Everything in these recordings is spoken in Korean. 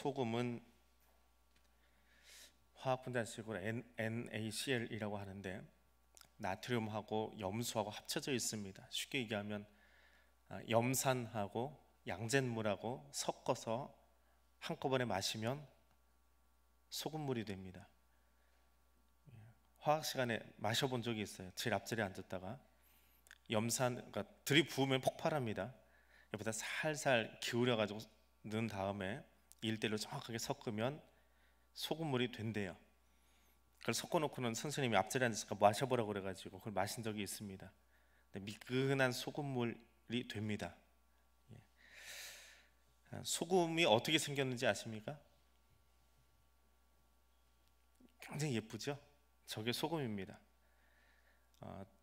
소금은 화학 분자식으로 NaCl이라고 하는데 나트륨하고 염수하고 합쳐져 있습니다. 쉽게 얘기하면 염산하고 양잿물하고 섞어서 한꺼번에 마시면 소금물이 됩니다. 화학 시간에 마셔본 적이 있어요. 제일 앞자리에 앉았다가 그러니까 들이부으면 폭발합니다. 옆에다 살살 기울여가지고 넣은 다음에 1대1로 정확하게 섞으면 소금물이 된대요. 그걸 섞어놓고는 선생님이 앞자리에 앉으니까 마셔보라고 그래가지고 그걸 마신 적이 있습니다. 미끈한 소금물이 됩니다. 소금이 어떻게 생겼는지 아십니까? 굉장히 예쁘죠? 저게 소금입니다.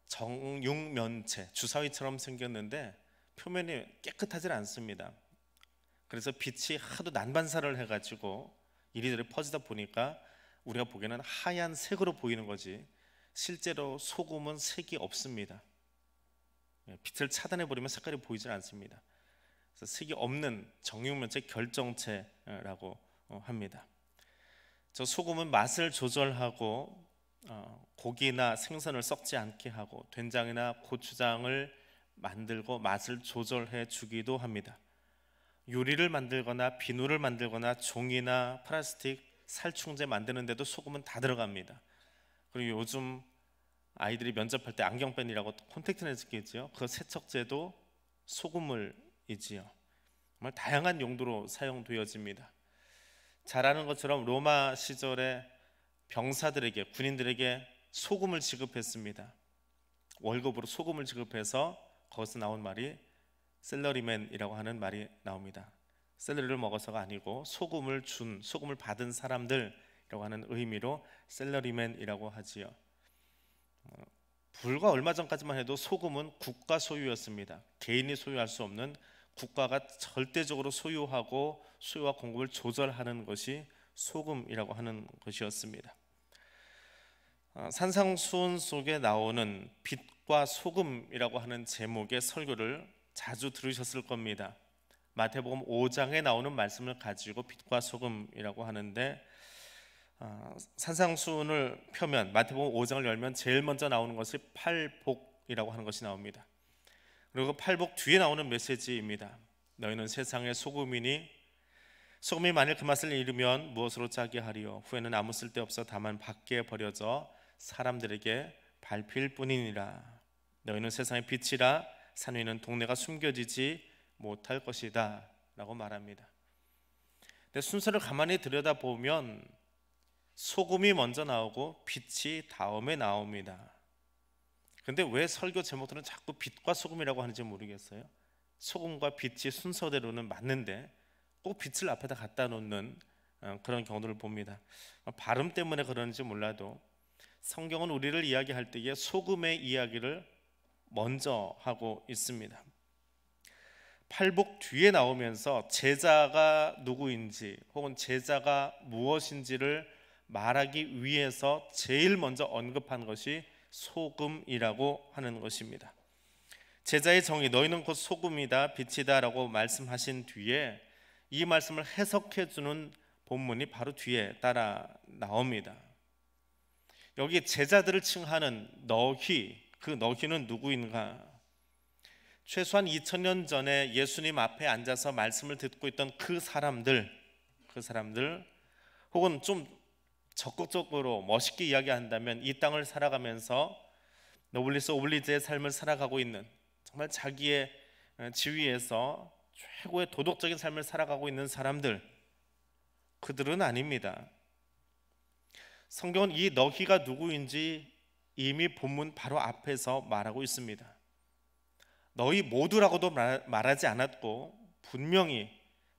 정육면체, 주사위처럼 생겼는데 표면이 깨끗하지 않습니다. 그래서 빛이 하도 난반사를 해가지고 이리저리 퍼지다 보니까 우리가 보기에는 하얀 색으로 보이는 거지 실제로 소금은 색이 없습니다. 빛을 차단해버리면 색깔이 보이질 않습니다. 그래서 색이 없는 정육면체 결정체라고 합니다. 저 소금은 맛을 조절하고 고기나 생선을 썩지 않게 하고 된장이나 고추장을 만들고 맛을 조절해 주기도 합니다. 요리를 만들거나 비누를 만들거나 종이나 플라스틱, 살충제 만드는 데도 소금은 다 들어갑니다. 그리고 요즘 아이들이 면접할 때 안경펜이라고 콘택트 렌즈겠죠. 그 세척제도 소금물이지요. 정말 다양한 용도로 사용되어집니다. 잘 아는 것처럼 로마 시절에 병사들에게, 군인들에게 소금을 지급했습니다. 월급으로 소금을 지급해서 거기서 나온 말이 셀러리맨이라고 하는 말이 나옵니다. 셀러리를 먹어서가 아니고 소금을 받은 사람들이라고 하는 의미로 셀러리맨이라고 하지요. 불과 얼마 전까지만 해도 소금은 국가 소유였습니다. 개인이 소유할 수 없는 국가가 절대적으로 소유하고 수요와 공급을 조절하는 것이 소금이라고 하는 것이었습니다. 산상수훈 속에 나오는 빛과 소금이라고 하는 제목의 설교를 자주 들으셨을 겁니다. 마태복음 5장에 나오는 말씀을 가지고 빛과 소금이라고 하는데 산상수훈을 펴면 마태복음 5장을 열면 제일 먼저 나오는 것이 팔복이라고 하는 것이 나옵니다. 그리고 팔복 뒤에 나오는 메시지입니다. 너희는 세상의 소금이니 소금이 만일 그 맛을 잃으면 무엇으로 짜게 하리요? 후에는 아무 쓸데없어 다만 밖에 버려져 사람들에게 밟힐 뿐이니라. 너희는 세상의 빛이라 산 위에는 동네가 숨겨지지 못할 것이다 라고 말합니다. 근데 순서를 가만히 들여다보면 소금이 먼저 나오고 빛이 다음에 나옵니다. 근데 왜 설교 제목들은 자꾸 빛과 소금이라고 하는지 모르겠어요. 소금과 빛이 순서대로는 맞는데 꼭 빛을 앞에다 갖다 놓는 그런 경우들을 봅니다. 발음 때문에 그런지 몰라도 성경은 우리를 이야기할 때에 소금의 이야기를 먼저 하고 있습니다. 팔복 뒤에 나오면서 제자가 누구인지 혹은 제자가 무엇인지를 말하기 위해서 제일 먼저 언급한 것이 소금이라고 하는 것입니다. 제자의 정의, 너희는 곧 소금이다 빛이다 라고 말씀하신 뒤에 이 말씀을 해석해 주는 본문이 바로 뒤에 따라 나옵니다. 여기 제자들을 칭하는 너희, 그 너희는 누구인가? 최소한 2000년 전에 예수님 앞에 앉아서 말씀을 듣고 있던 그 사람들 혹은 좀 적극적으로 멋있게 이야기한다면 이 땅을 살아가면서 노블리스 오블리주의 삶을 살아가고 있는, 정말 자기의 지위에서 최고의 도덕적인 삶을 살아가고 있는 사람들, 그들은 아닙니다. 성경은 이 너희가 누구인지 이미 본문 바로 앞에서 말하고 있습니다. 너희 모두라고도 말하지 않았고 분명히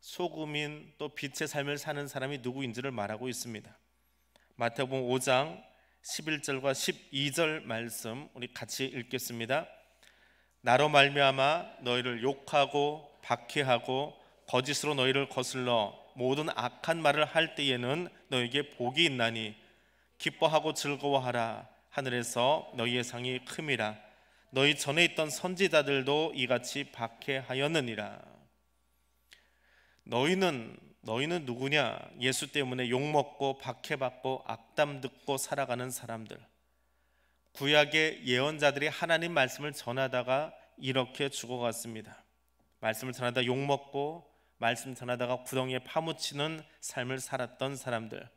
소금인 또 빛의 삶을 사는 사람이 누구인지를 말하고 있습니다. 마태복음 5장 11절과 12절 말씀 우리 같이 읽겠습니다. 나로 말미암아 너희를 욕하고 박해하고 거짓으로 너희를 거슬러 모든 악한 말을 할 때에는 너희에게 복이 있나니 기뻐하고 즐거워하라. 하늘에서 너희의 상이 큼이라. 너희 전에 있던 선지자들도 이같이 박해하였느니라. 너희는 너희는 누구냐? 예수 때문에 욕먹고 박해받고 악담 듣고 살아가는 사람들. 구약의 예언자들이 하나님 말씀을 전하다가 이렇게 죽어갔습니다. 말씀을 전하다 욕먹고 말씀 전하다가 구덩이에 파묻히는 삶을 살았던 사람들.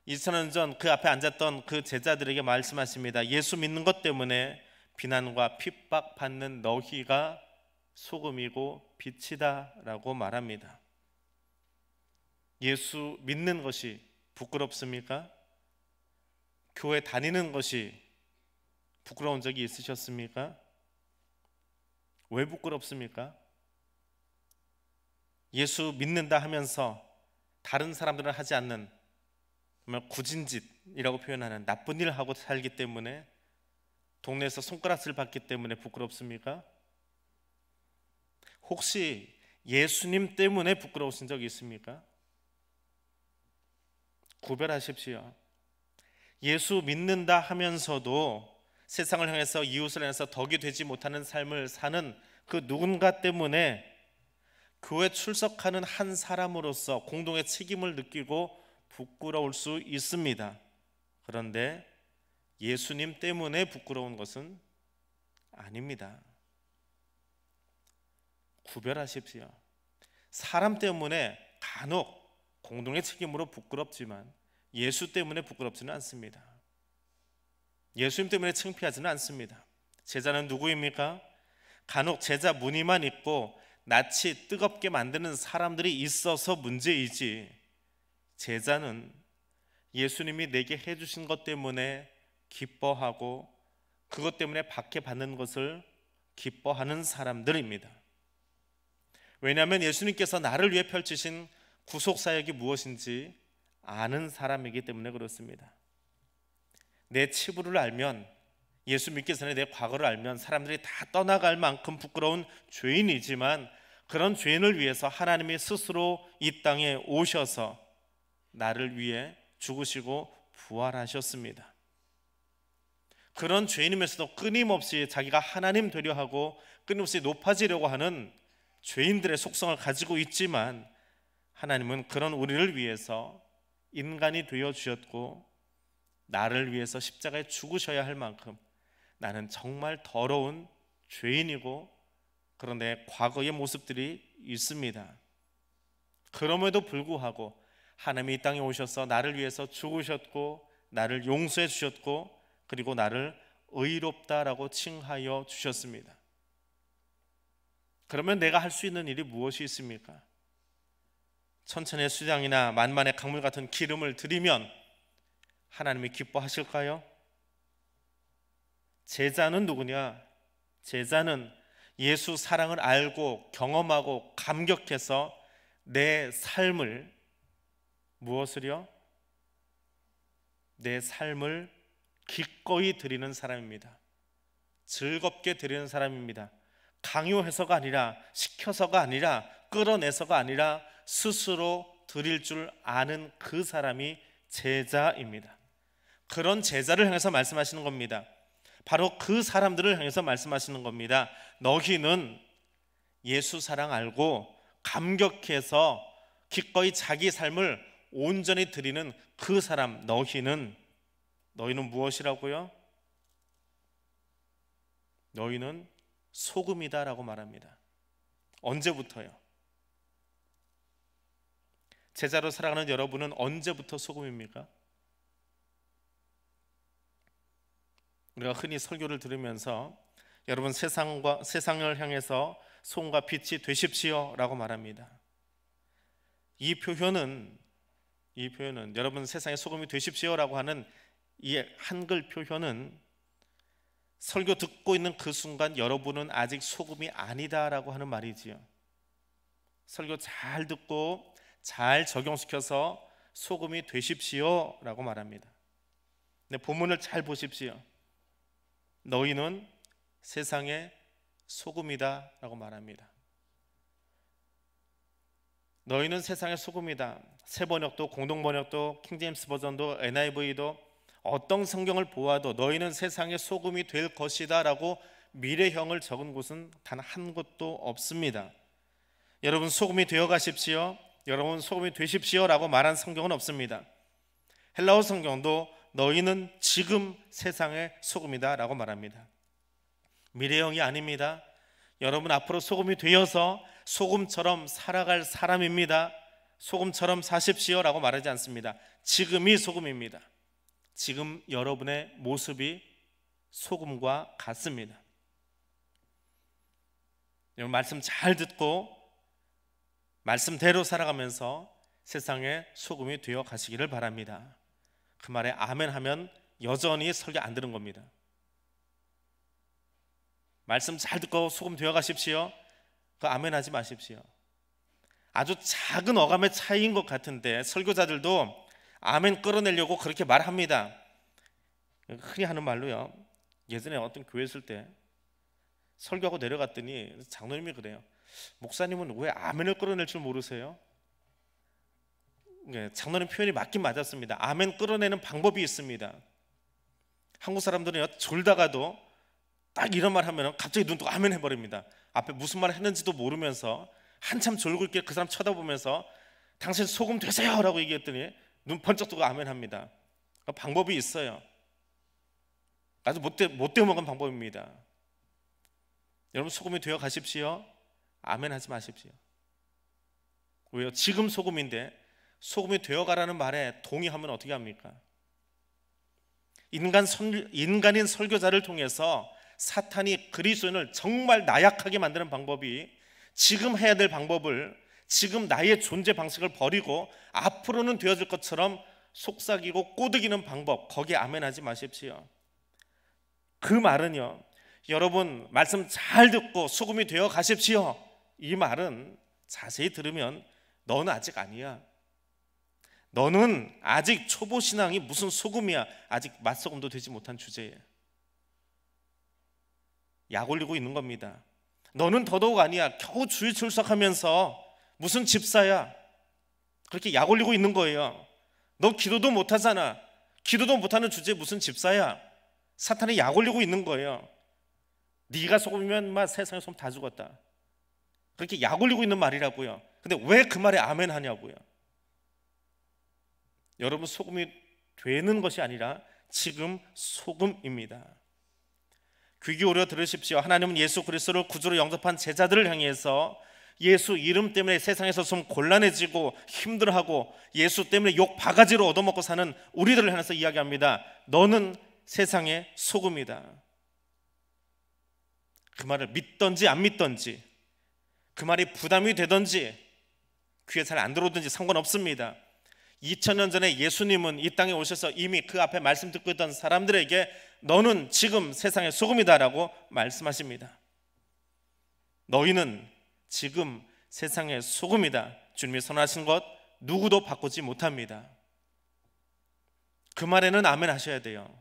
2000년 전 그 앞에 앉았던 그 제자들에게 말씀하십니다. 예수 믿는 것 때문에 비난과 핍박받는 너희가 소금이고 빛이다 라고 말합니다. 예수 믿는 것이 부끄럽습니까? 교회 다니는 것이 부끄러운 적이 있으셨습니까? 왜 부끄럽습니까? 예수 믿는다 하면서 다른 사람들은 하지 않는 정말 구진짓이라고 표현하는 나쁜 일을 하고 살기 때문에, 동네에서 손가락질 받기 때문에 부끄럽습니까? 혹시 예수님 때문에 부끄러우신 적이 있습니까? 구별하십시오. 예수 믿는다 하면서도 세상을 향해서 이웃을 향해서 덕이 되지 못하는 삶을 사는 그 누군가 때문에 교회 출석하는 한 사람으로서 공동의 책임을 느끼고 부끄러울 수 있습니다. 그런데 예수님 때문에 부끄러운 것은 아닙니다. 구별하십시오. 사람 때문에 간혹 공동의 책임으로 부끄럽지만 예수 때문에 부끄럽지는 않습니다. 예수님 때문에 창피하지는 않습니다. 제자는 누구입니까? 간혹 제자 무늬만 입고 낯이 뜨겁게 만드는 사람들이 있어서 문제이지, 제자는 예수님이 내게 해주신 것 때문에 기뻐하고 그것 때문에 박해받는 것을 기뻐하는 사람들입니다. 왜냐하면 예수님께서 나를 위해 펼치신 구속사역이 무엇인지 아는 사람이기 때문에 그렇습니다. 내 치부를 알면, 예수 믿기 전에 내 과거를 알면 사람들이 다 떠나갈 만큼 부끄러운 죄인이지만, 그런 죄인을 위해서 하나님이 스스로 이 땅에 오셔서 나를 위해 죽으시고 부활하셨습니다. 그런 죄인이면서도 끊임없이 자기가 하나님 되려 하고 끊임없이 높아지려고 하는 죄인들의 속성을 가지고 있지만, 하나님은 그런 우리를 위해서 인간이 되어 주셨고 나를 위해서 십자가에 죽으셔야 할 만큼 나는 정말 더러운 죄인이고 그런 내 과거의 모습들이 있습니다. 그럼에도 불구하고 하나님이 이 땅에 오셔서 나를 위해서 죽으셨고 나를 용서해 주셨고 그리고 나를 의롭다라고 칭하여 주셨습니다. 그러면 내가 할 수 있는 일이 무엇이 있습니까? 천천의 수장이나 만만의 강물 같은 기름을 드리면 하나님이 기뻐하실까요? 제자는 누구냐? 제자는 예수 사랑을 알고 경험하고 감격해서 내 삶을 무엇을요? 내 삶을 기꺼이 드리는 사람입니다. 즐겁게 드리는 사람입니다. 강요해서가 아니라, 시켜서가 아니라, 끌어내서가 아니라 스스로 드릴 줄 아는 그 사람이 제자입니다. 그런 제자를 향해서 말씀하시는 겁니다. 바로 그 사람들을 향해서 말씀하시는 겁니다. 너희는 예수 사랑 알고 감격해서 기꺼이 자기 삶을 온전히 드리는 그 사람, 너희는 무엇이라고요? 너희는 소금이다 라고 말합니다. 언제부터요? 제자로 살아가는 여러분은 언제부터 소금입니까? 우리가 흔히 설교를 들으면서 여러분 세상을 향해서 소금과 빛이 되십시오 라고 말합니다. 이 표현은 여러분 세상의 소금이 되십시오 라고 하는 이 한글 표현은 설교 듣고 있는 그 순간 여러분은 아직 소금이 아니다 라고 하는 말이지요. 설교 잘 듣고 잘 적용시켜서 소금이 되십시오 라고 말합니다. 근데 본문을 잘 보십시오. 너희는 세상의 소금이다 라고 말합니다. 너희는 세상의 소금이다. 새 번역도, 공동 번역도, 킹제임스 버전도, NIV도 어떤 성경을 보아도 너희는 세상의 소금이 될 것이다 라고 미래형을 적은 곳은 단 한 곳도 없습니다. 여러분 소금이 되어 가십시오. 여러분 소금이 되십시오라고 말한 성경은 없습니다. 헬라어 성경도 너희는 지금 세상의 소금이다 라고 말합니다. 미래형이 아닙니다. 여러분 앞으로 소금이 되어서 소금처럼 살아갈 사람입니다. 소금처럼 사십시오 라고 말하지 않습니다. 지금이 소금입니다. 지금 여러분의 모습이 소금과 같습니다. 여러분 말씀 잘 듣고 말씀대로 살아가면서 세상의 소금이 되어 가시기를 바랍니다. 그 말에 아멘 하면 여전히 설교 안 들은 겁니다. 말씀 잘 듣고 소금 되어 가십시오. 그 아멘 하지 마십시오. 아주 작은 어감의 차이인 것 같은데 설교자들도 아멘 끌어내려고 그렇게 말합니다. 흔히 하는 말로요. 예전에 어떤 교회 있을 때 설교하고 내려갔더니 장로님이 그래요. 목사님은 왜 아멘을 끌어낼 줄 모르세요? 장로님 표현이 맞긴 맞았습니다. 아멘 끌어내는 방법이 있습니다. 한국 사람들은 졸다가도 딱 이런 말 하면 갑자기 눈 뜨고 아멘 해버립니다. 앞에 무슨 말 했는지도 모르면서 한참 졸고 있게 그 사람 쳐다보면서 당신 소금 되세요 라고 얘기했더니 눈 번쩍 뜨고 아멘 합니다. 방법이 있어요. 아주 못되어 먹은 방법입니다. 여러분 소금이 되어 가십시오. 아멘 하지 마십시오. 왜요? 지금 소금인데 소금이 되어 가라는 말에 동의하면 어떻게 합니까? 인간인 설교자를 통해서 사탄이 그리스도인을 정말 나약하게 만드는 방법이 지금 해야 될 방법을 지금 나의 존재 방식을 버리고 앞으로는 되어질 것처럼 속삭이고 꼬드기는 방법, 거기에 아멘 하지 마십시오. 그 말은요, 여러분 말씀 잘 듣고 소금이 되어 가십시오, 이 말은 자세히 들으면 너는 아직 아니야, 너는 아직 초보 신앙이 무슨 소금이야, 아직 맛소금도 되지 못한 주제에 약 올리고 있는 겁니다. 너는 더더욱 아니야, 겨우 주일 출석하면서 무슨 집사야, 그렇게 약 올리고 있는 거예요. 너 기도도 못하잖아, 기도도 못하는 주제에 무슨 집사야. 사탄이 약 올리고 있는 거예요. 네가 소금이면 세상에 소금 다 죽었다, 그렇게 약 올리고 있는 말이라고요. 근데 왜 그 말에 아멘 하냐고요. 여러분 소금이 되는 것이 아니라 지금 소금입니다. 귀 기울여 들으십시오. 하나님은 예수 그리스도를 구주로 영접한 제자들을 향해서 예수 이름 때문에 세상에서 좀 곤란해지고 힘들어하고 예수 때문에 욕 바가지로 얻어먹고 사는 우리들을 향해서 이야기합니다. 너는 세상의 소금이다. 그 말을 믿던지 안 믿던지, 그 말이 부담이 되던지 귀에 잘 안 들어오든지 상관없습니다. 2000년 전에 예수님은 이 땅에 오셔서 이미 그 앞에 말씀 듣고 있던 사람들에게 너는 지금 세상의 소금이다라고 말씀하십니다. 너희는 지금 세상의 소금이다. 주님이 선하신 것 누구도 바꾸지 못합니다. 그 말에는 아멘 하셔야 돼요.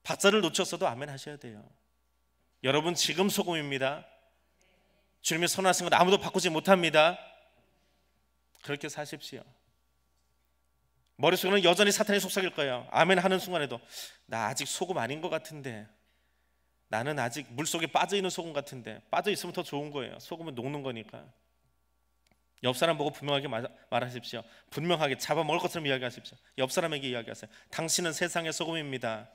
박자를 놓쳤어도 아멘 하셔야 돼요. 여러분 지금 소금입니다. 주님이 선하신 것 아무도 바꾸지 못합니다. 그렇게 사십시오. 머릿속에는 여전히 사탄이 속삭일 거예요. 아멘 하는 순간에도 나 아직 소금 아닌 것 같은데, 나는 아직 물속에 빠져있는 소금 같은데. 빠져있으면 더 좋은 거예요. 소금은 녹는 거니까. 옆 사람 보고 분명하게 말하십시오. 분명하게 잡아먹을 것처럼 이야기하십시오. 옆 사람에게 이야기하세요. 당신은 세상의 소금입니다.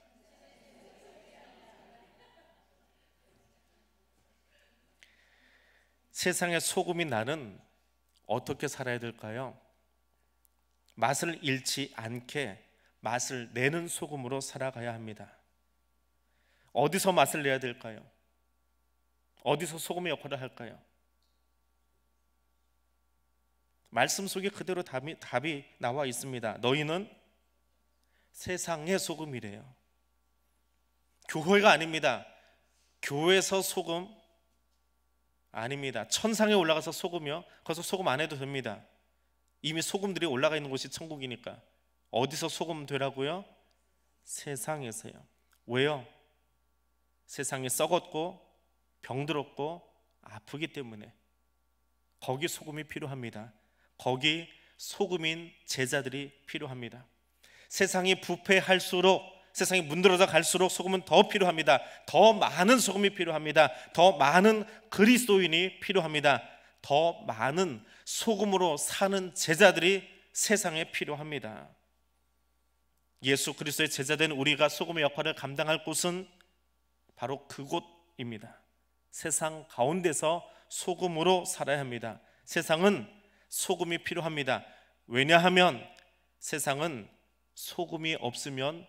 세상의 소금인 나는 어떻게 살아야 될까요? 맛을 잃지 않게 맛을 내는 소금으로 살아가야 합니다. 어디서 맛을 내야 될까요? 어디서 소금의 역할을 할까요? 말씀 속에 그대로 답이 나와 있습니다. 너희는 세상의 소금이래요. 교회가 아닙니다. 교회에서 소금 아닙니다. 천상에 올라가서 소금이요? 거기서 소금 안 해도 됩니다. 이미 소금들이 올라가 있는 곳이 천국이니까. 어디서 소금 되라고요? 세상에서요. 왜요? 세상이 썩었고 병들었고 아프기 때문에. 거기 소금이 필요합니다. 거기 소금인 제자들이 필요합니다. 세상이 부패할수록, 세상이 문드러져 갈수록 소금은 더 필요합니다. 더 많은 소금이 필요합니다. 더 많은 그리스도인이 필요합니다. 더 많은 소금으로 사는 제자들이 세상에 필요합니다. 예수 그리스도의 제자된 우리가 소금의 역할을 감당할 곳은 바로 그곳입니다. 세상 가운데서 소금으로 살아야 합니다. 세상은 소금이 필요합니다. 왜냐하면 세상은 소금이 없으면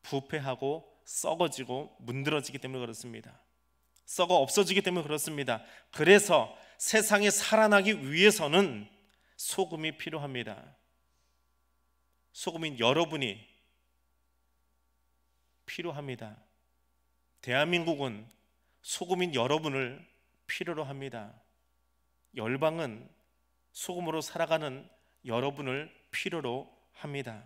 부패하고 썩어지고 문드러지기 때문에 그렇습니다. 썩어 없어지기 때문에 그렇습니다. 그래서 세상에 살아나기 위해서는 소금이 필요합니다. 소금인 여러분이 필요합니다. 대한민국은 소금인 여러분을 필요로 합니다. 열방은 소금으로 살아가는 여러분을 필요로 합니다.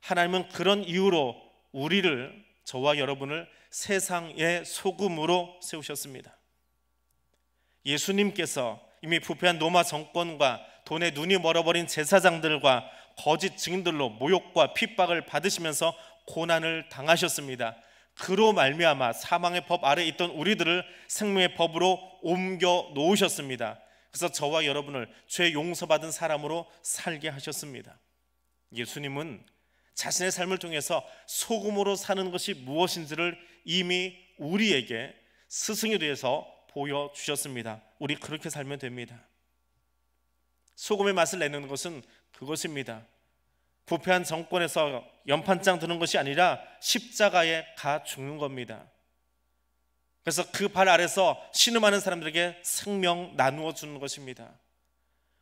하나님은 그런 이유로 우리를, 저와 여러분을 세상의 소금으로 세우셨습니다. 예수님께서 이미 부패한 로마 정권과 돈에 눈이 멀어버린 제사장들과 거짓 증인들로 모욕과 핍박을 받으시면서 고난을 당하셨습니다. 그로 말미암아 사망의 법 아래 있던 우리들을 생명의 법으로 옮겨 놓으셨습니다. 그래서 저와 여러분을 죄 용서받은 사람으로 살게 하셨습니다. 예수님은 자신의 삶을 통해서 소금으로 사는 것이 무엇인지를 이미 우리에게 스승이 되어서 보여주셨습니다. 우리 그렇게 살면 됩니다. 소금의 맛을 내는 것은 그것입니다. 부패한 정권에서 연판장 드는 것이 아니라 십자가에 가 죽는 겁니다. 그래서 그 발 아래서 신음하는 사람들에게 생명 나누어 주는 것입니다.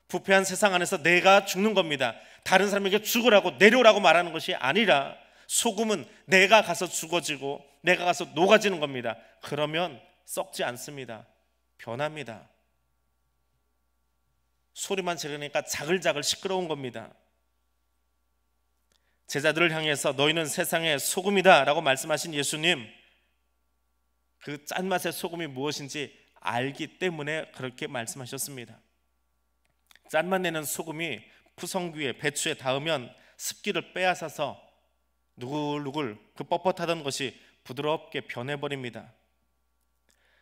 부패한 세상 안에서 내가 죽는 겁니다. 다른 사람에게 죽으라고 내려오라고 말하는 것이 아니라 소금은 내가 가서 죽어지고 내가 가서 녹아지는 겁니다. 그러면 썩지 않습니다. 변합니다. 소리만 지르니까 자글자글 시끄러운 겁니다. 제자들을 향해서 너희는 세상의 소금이다 라고 말씀하신 예수님, 그 짠맛의 소금이 무엇인지 알기 때문에 그렇게 말씀하셨습니다. 짠맛 내는 소금이 푸성귀에 배추에 닿으면 습기를 빼앗아서 누글누글 그 뻣뻣하던 것이 부드럽게 변해버립니다.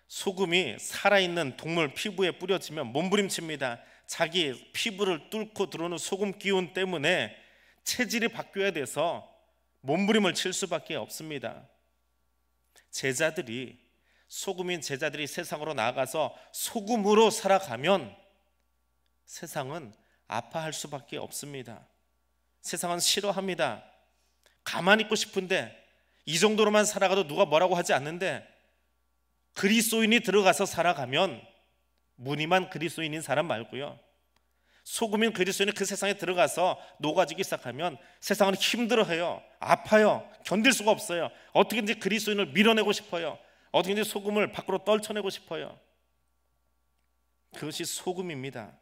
소금이 살아있는 동물 피부에 뿌려지면 몸부림칩니다. 자기 피부를 뚫고 들어오는 소금 기운 때문에 체질이 바뀌어야 돼서 몸부림을 칠 수밖에 없습니다. 소금인 제자들이 세상으로 나아가서 소금으로 살아가면 세상은 아파할 수밖에 없습니다. 세상은 싫어합니다. 가만히 있고 싶은데 이 정도로만 살아가도 누가 뭐라고 하지 않는데, 그리스도인이 들어가서 살아가면, 무늬만 그리스도인인 사람 말고요, 소금인 그리스도인이 그 세상에 들어가서 녹아지기 시작하면 세상은 힘들어해요. 아파요. 견딜 수가 없어요. 어떻게든지 그리스도인을 밀어내고 싶어요. 어떻게든지 소금을 밖으로 떨쳐내고 싶어요. 그것이 소금입니다.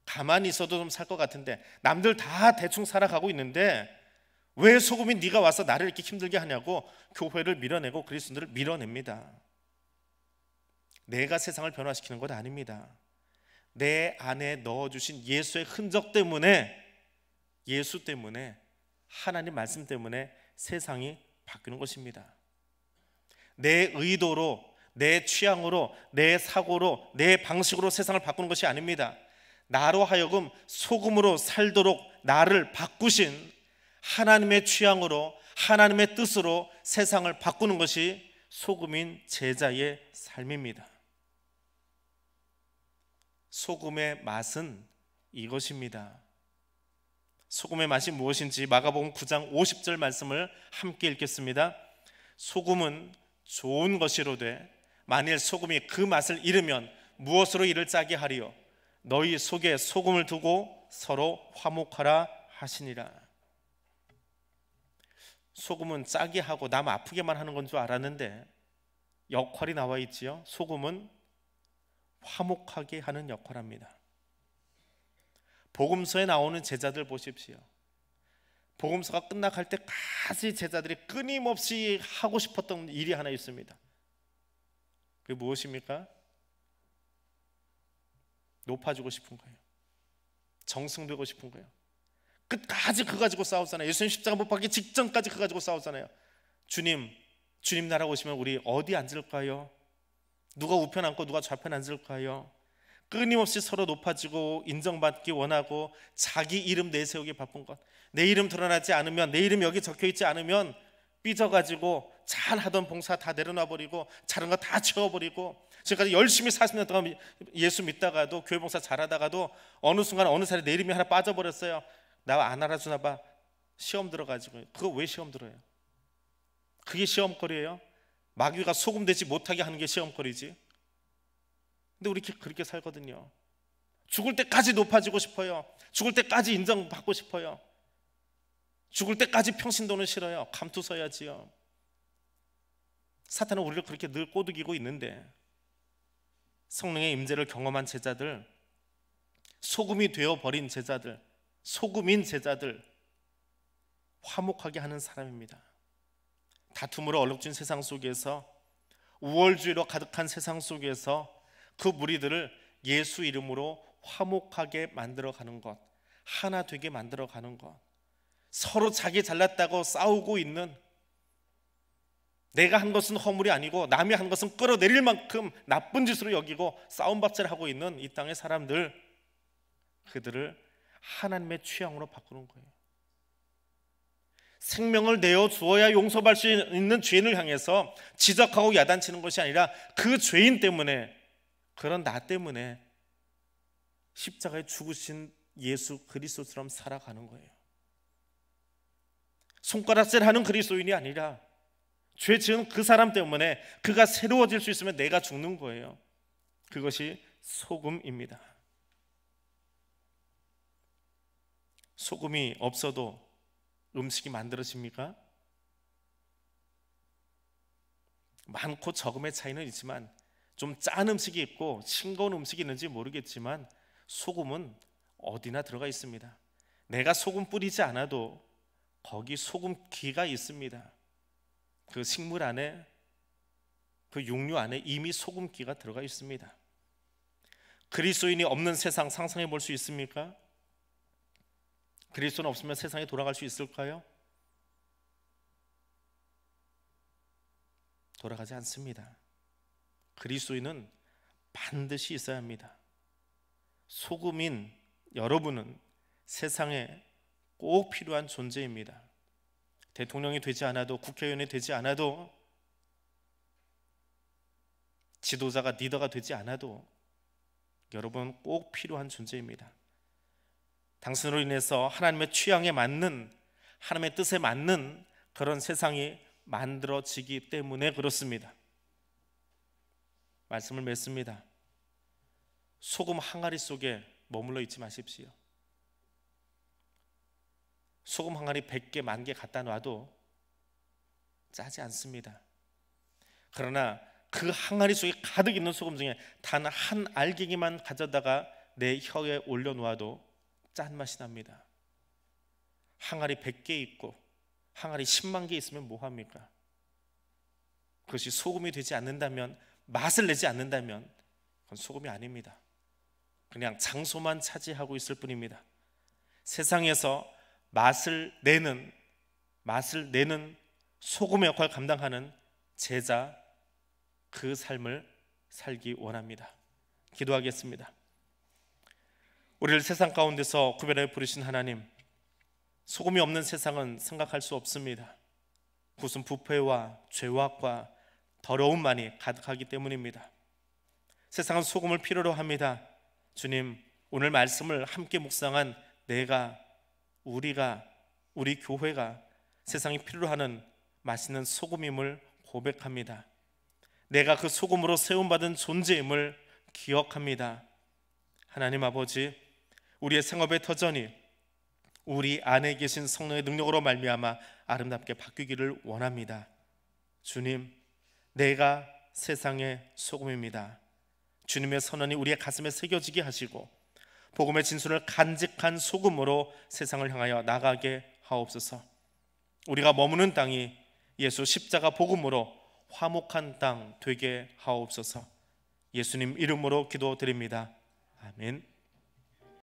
가만히 있어도 좀 살 것 같은데, 남들 다 대충 살아가고 있는데 왜 소금인 네가 와서 나를 이렇게 힘들게 하냐고 교회를 밀어내고 그리스도인들을 밀어냅니다. 내가 세상을 변화시키는 것 아닙니다. 내 안에 넣어주신 예수의 흔적 때문에, 예수 때문에, 하나님 말씀 때문에 세상이 바뀌는 것입니다. 내 의도로, 내 취향으로, 내 사고로, 내 방식으로 세상을 바꾸는 것이 아닙니다. 나로 하여금 소금으로 살도록 나를 바꾸신 하나님의 취향으로, 하나님의 뜻으로 세상을 바꾸는 것이 소금인 제자의 삶입니다. 소금의 맛은 이것입니다. 소금의 맛이 무엇인지 마가복음 9장 50절 말씀을 함께 읽겠습니다. 소금은 좋은 것이로되 만일 소금이 그 맛을 잃으면 무엇으로 이를 짜게 하리요? 너희 속에 소금을 두고 서로 화목하라 하시니라. 소금은 짜게 하고 남 아프게만 하는 건 줄 알았는데 역할이 나와 있지요. 소금은 화목하게 하는 역할을 합니다. 복음서에 나오는 제자들 보십시오. 복음서가 끝나갈 때까지 제자들이 끊임없이 하고 싶었던 일이 하나 있습니다. 그게 무엇입니까? 높아지고 싶은 거예요. 정승되고 싶은 거예요. 끝까지 그거 가지고 싸우잖아요. 예수님 십자가 못 박기 직전까지 그거 가지고 싸우잖아요. 주님 나라 오시면 우리 어디 앉을까요? 누가 우편 앉고 누가 좌편 앉을까요? 끊임없이 서로 높아지고 인정받기 원하고 자기 이름 내세우기 바쁜 것. 내 이름 드러나지 않으면, 내 이름 여기 적혀있지 않으면 삐져가지고 잘하던 봉사 다 내려놔버리고 잘한 거 다 채워버리고, 지금까지 열심히 40년 동안 예수 믿다가도, 교회 봉사 잘하다가도 어느 순간 어느 살에 내 이름이 하나 빠져버렸어요. 나 안 알아주나 봐. 시험 들어가지고. 그거 왜 시험 들어요? 그게 시험거리예요? 마귀가 소금되지 못하게 하는 게 시험거리지. 근데 우리 그렇게 살거든요. 죽을 때까지 높아지고 싶어요. 죽을 때까지 인정받고 싶어요. 죽을 때까지 평신도는 싫어요. 감투서야지요. 사탄은 우리를 그렇게 늘 꼬드기고 있는데, 성령의 임재를 경험한 제자들, 소금이 되어버린 제자들, 소금인 제자들, 화목하게 하는 사람입니다. 다툼으로 얼룩진 세상 속에서, 우월주의로 가득한 세상 속에서 그 무리들을 예수 이름으로 화목하게 만들어가는 것, 하나 되게 만들어가는 것, 서로 자기 잘났다고 싸우고 있는, 내가 한 것은 허물이 아니고 남이 한 것은 끌어내릴 만큼 나쁜 짓으로 여기고 싸움박질을 하고 있는 이 땅의 사람들, 그들을 하나님의 취향으로 바꾸는 거예요. 생명을 내어 주어야 용서받을 수 있는 죄인을 향해서 지적하고 야단치는 것이 아니라 그 죄인 때문에, 그런 나 때문에 십자가에 죽으신 예수 그리스도처럼 살아가는 거예요. 손가락질하는 그리스도인이 아니라 죄 지은 그 사람 때문에 그가 새로워질 수 있으면 내가 죽는 거예요. 그것이 소금입니다. 소금이 없어도 음식이 만들어집니까? 많고 적음의 차이는 있지만, 좀 짠 음식이 있고 싱거운 음식이 있는지 모르겠지만 소금은 어디나 들어가 있습니다. 내가 소금 뿌리지 않아도 거기 소금기가 있습니다. 그 식물 안에, 그 육류 안에 이미 소금기가 들어가 있습니다. 그리스도인이 없는 세상 상상해 볼 수 있습니까? 그리스도는 없으면 세상에 돌아갈 수 있을까요? 돌아가지 않습니다. 그리스도인은 반드시 있어야 합니다. 소금인 여러분은 세상에 꼭 필요한 존재입니다. 대통령이 되지 않아도, 국회의원이 되지 않아도, 지도자가 리더가 되지 않아도 여러분은 꼭 필요한 존재입니다. 당신으로 인해서 하나님의 취향에 맞는, 하나님의 뜻에 맞는 그런 세상이 만들어지기 때문에 그렇습니다. 말씀을 맺습니다. 소금 항아리 속에 머물러 있지 마십시오. 소금 항아리 100개, 10,000개 갖다 놔도 짜지 않습니다. 그러나 그 항아리 속에 가득 있는 소금 중에 단 한 알갱이만 가져다가 내 혀에 올려놓아도 짠맛이 납니다. 항아리 100개 있고 항아리 10만 개 있으면 뭐합니까? 그것이 소금이 되지 않는다면, 맛을 내지 않는다면 그건 소금이 아닙니다. 그냥 장소만 차지하고 있을 뿐입니다. 세상에서 맛을 내는 소금의 역할을 감당하는 제자, 그 삶을 살기 원합니다. 기도하겠습니다. 우리를 세상 가운데서 구별해 부르신 하나님, 소금이 없는 세상은 생각할 수 없습니다. 무슨 부패와 죄악과 더러움만이 가득하기 때문입니다. 세상은 소금을 필요로 합니다. 주님, 오늘 말씀을 함께 묵상한 우리가, 우리 교회가 세상이 필요로 하는 맛있는 소금임을 고백합니다. 내가 그 소금으로 세움받은 존재임을 기억합니다. 하나님 아버지, 우리의 생업의 터전이 우리 안에 계신 성령의 능력으로 말미암아 아름답게 바뀌기를 원합니다. 주님, 내가 세상의 소금입니다. 주님의 선언이 우리의 가슴에 새겨지게 하시고 복음의 진술을 간직한 소금으로 세상을 향하여 나가게 하옵소서. 우리가 머무는 땅이 예수 십자가 복음으로 화목한 땅 되게 하옵소서. 예수님 이름으로 기도드립니다. 아멘.